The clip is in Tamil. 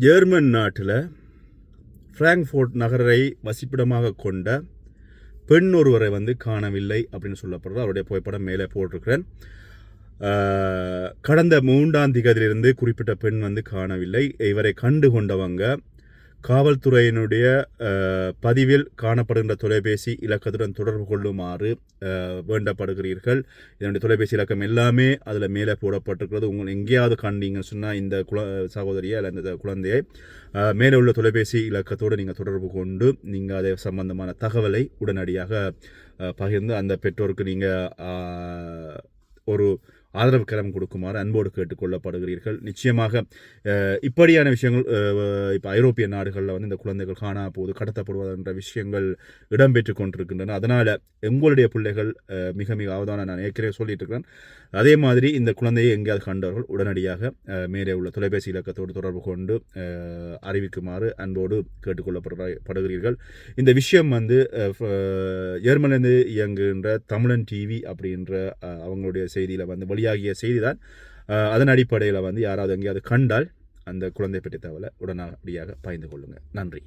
ஜெர்மன் நாட்டில் ஃப்ராங்க்ஃபோர்ட் நகரை வசிப்பிடமாக கொண்ட பெண் ஒருவரை காணவில்லை அப்படின்னு சொல்லப்படுறது. அவருடைய புகைப்படம் மேலே போட்டிருக்கிறேன். கடந்த 3ஆம் தேதியிலிருந்து குறிப்பிட்ட பெண் காணவில்லை. இவரை கண்டு கொண்டவங்க காவல்துறையினுடைய பதிவில் காணப்படுகின்ற தொலைபேசி இலக்கத்துடன் தொடர்பு கொள்ளுமாறு வேண்டப்படுகிறீர்கள். இதனுடைய தொலைபேசி இலக்கம் எல்லாமே அதில் மேலே போடப்பட்டிருக்கிறது. உங்கள் எங்கேயாவது கண்டீங்கன்னு சொன்னால் இந்த சகோதரியை அல்ல இந்த குழந்தையை மேலே உள்ள தொலைபேசி இலக்கத்தோடு நீங்கள் தொடர்பு கொண்டு நீங்கள் அதை சம்பந்தமான தகவலை உடனடியாக பகிர்ந்து அந்த பெற்றோருக்கு நீங்கள் ஒரு ஆதரவு கரம் கொடுக்குமாறு அன்போடு கேட்டுக்கொள்ளப்படுகிறீர்கள். நிச்சயமாக இப்படியான விஷயங்கள் இப்போ ஐரோப்பிய நாடுகளில் இந்த குழந்தைகள் காணா போது கடத்தப்படுவதென்ற விஷயங்கள் இடம்பெற்று கொண்டிருக்கின்றன. அதனால் உங்களுடைய பிள்ளைகள் மிக மிக அவதான நான் ஏற்கனவே சொல்லிட்டு இருக்கிறேன். அதே மாதிரி இந்த குழந்தையை எங்கேயாவது கண்டவர்கள் உடனடியாக மேலே உள்ள தொலைபேசி இலக்கத்தோடு தொடர்பு கொண்டு அறிவிக்குமாறு அன்போடு கேட்டுக்கொள்ளப்படுகிறீர்கள். இந்த விஷயம் ஜெர்மனிலிருந்து இயங்குகின்ற தமிழன் டிவி அப்படின்ற அவங்களுடைய செய்தியில் வெளியாகிய செய்தி தான். அதன் அடிப்படையில் யாராவது எங்கேயாவது கண்டால் அந்த குழந்தை பற்றி தகவலை உடனடியாக பகிர்ந்து கொள்ளுங்கள். நன்றி.